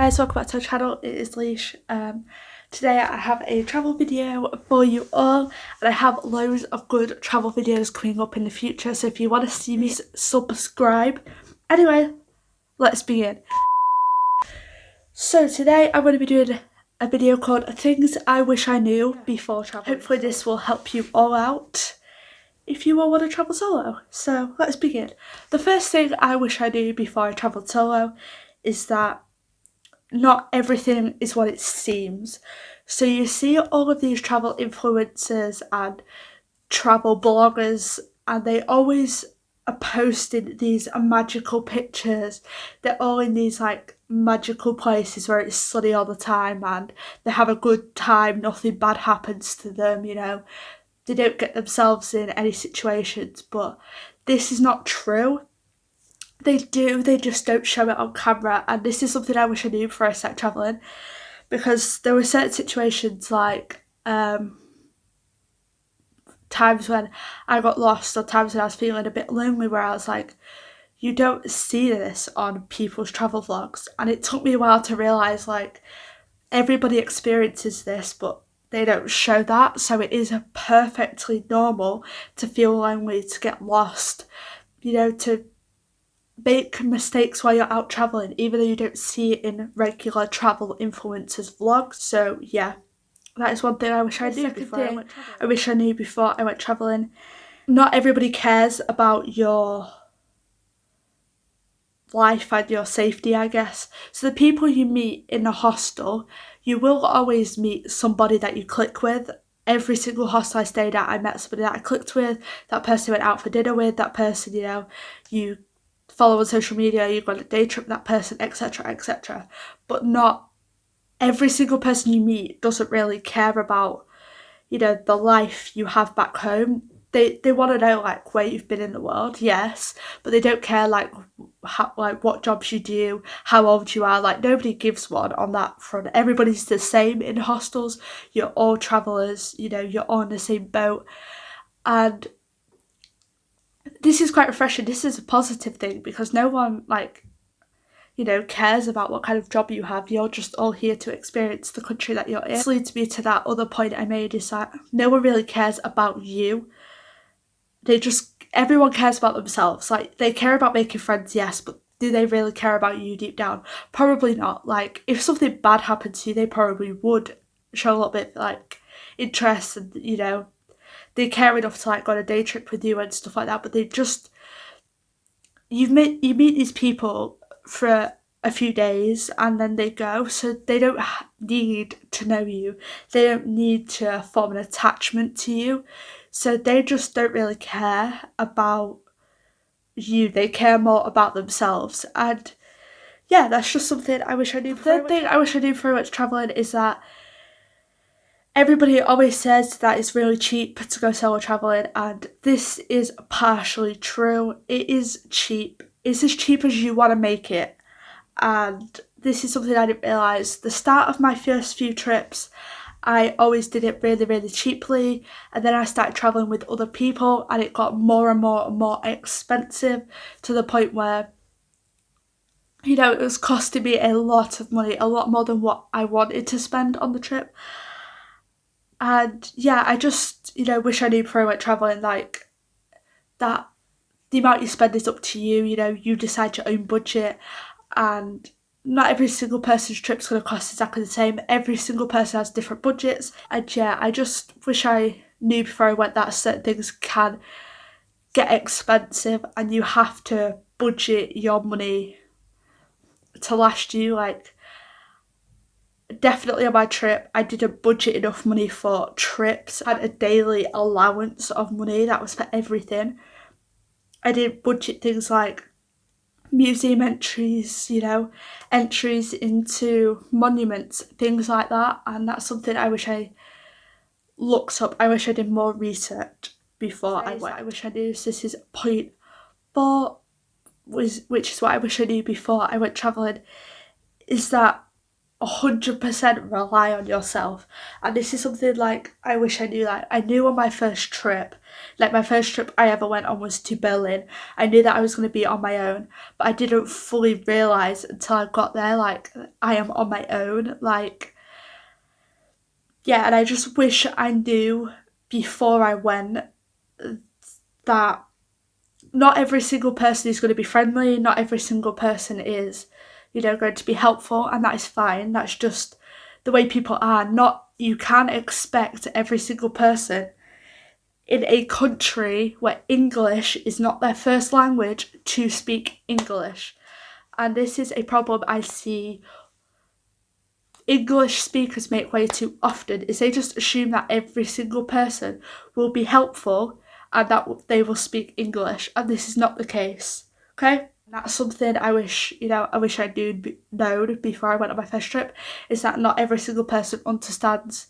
Guys, welcome back to our channel. It is Leash. Today I have a travel video for you all, and I have loads of good travel videos coming up in the future, so if you want to see me, subscribe. Anyway, let's begin. So today I'm going to be doing a video called Things I Wish I Knew Before Traveling. Hopefully this will help you all out if you all want to travel solo. So let's begin. The first thing I wish I knew before I travelled solo is that not everything is what it seems. So you see all of these travel influencers and travel bloggers, and they always are posting these magical pictures. They're all in these like magical places where it's sunny all the time and they have a good time, nothing bad happens to them, you know. They don't get themselves in any situations, but this is not true. They do, they just don't show it on camera, and this is something I wish I knew before I started travelling, because there were certain situations like times when I got lost or times when I was feeling a bit lonely where I was like, you don't see this on people's travel vlogs, and it took me a while to realise like everybody experiences this but they don't show that. So it is perfectly normal to feel lonely, to get lost, you know, to make mistakes while you're out travelling, even though you don't see it in regular travel influencers vlogs. So yeah, that is one thing I wish I knew before I went travelling. I wish I knew before I went travelling. Not everybody cares about your life and your safety, I guess. So the people you meet in a hostel, you will always meet somebody that you click with. Every single hostel I stayed at, I met somebody that I clicked with, that person I went out for dinner with, that person, you know, you follow on social media, you go on a day trip with that person, etc, etc. But not every single person you meet doesn't really care about, you know, the life you have back home. They want to know like where you've been in the world, yes, but they don't care like what jobs you do, how old you are. Like nobody gives one on that front. Everybody's the same in hostels. You're all travellers, you know, you're all in the same boat, and this is quite refreshing. This is a positive thing because no one, like, you know, cares about what kind of job you have. You're just all here to experience the country that you're in. This leads me to that other point I made, is that no one really cares about you. Everyone cares about themselves. Like, they care about making friends, yes, but do they really care about you deep down? Probably not. Like, if something bad happened to you, they probably would show a little bit, like, interest and, you know, they care enough to like go on a day trip with you and stuff like that, but they just, you meet these people for a few days and then they go, so they don't need to know you, they don't need to form an attachment to you, so they just don't really care about you. They care more about themselves, and yeah, that's just something I wish I knew. The third thing I wish I knew before I went travelling is that everybody always says that it's really cheap to go solo travelling, and this is partially true. It is cheap. It's as cheap as you want to make it, and this is something I didn't realise. The start of my first few trips, I always did it really, really cheaply, and then I started travelling with other people and it got more and more and more expensive, to the point where, you know, it was costing me a lot of money, a lot more than what I wanted to spend on the trip. And yeah, I just, you know, wish I knew before I went travelling, like, that the amount you spend is up to you. You know, you decide your own budget, and not every single person's trip's going to cost exactly the same. Every single person has different budgets, and yeah, I just wish I knew before I went that certain things can get expensive and you have to budget your money to last you. Like, definitely on my trip, I didn't budget enough money for trips. I had a daily allowance of money that was for everything. I didn't budget things like museum entries, you know, entries into monuments, things like that, and that's something I wish I looked up. I wish I did more research before I went. I wish I knew. So this is point 4, which is what I wish I knew before I went travelling, is that 100% rely on yourself. And this is something like I wish I knew. Like I knew on my first trip, like my first trip I ever went on was to Berlin. I knew that I was going to be on my own, but I didn't fully realize until I got there, like I am on my own. Like, yeah, and I just wish I knew before I went that not every single person is going to be friendly, not every single person is, going to be helpful, and that is fine. That's just the way people are. Not You can't expect every single person in a country where English is not their first language to speak English. And this is a problem I see English speakers make way too often, is they just assume that every single person will be helpful and that they will speak English, and this is not the case. Okay? That's something I wish I knew known before I went on my first trip, is that not every single person understands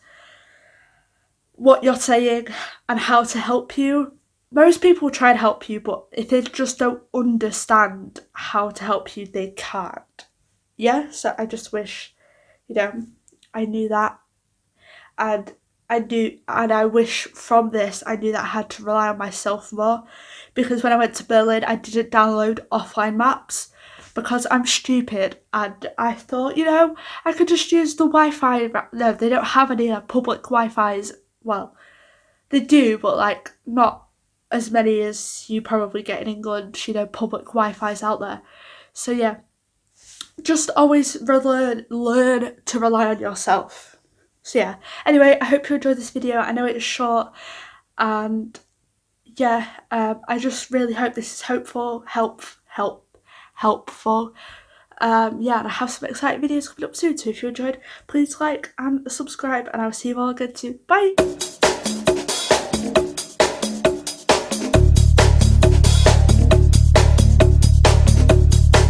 what you're saying and how to help you. Most people try and help you, but if they just don't understand how to help you, they can't. Yeah, so I just wish, I knew that, and I wish from this I knew that I had to rely on myself more, because when I went to Berlin I didn't download offline maps because I'm stupid, and I thought, I could just use the Wi-Fi. No, they don't have any public Wi-Fis. Well, they do, but like not as many as you probably get in England, public Wi-Fi's out there. So yeah, just always learn to rely on yourself. So yeah, anyway, I hope you enjoyed this video. I know it's short, and yeah, I just really hope this is helpful. Yeah, and I have some exciting videos coming up soon, so if you enjoyed, please like and subscribe, and I'll see you all again soon. Bye!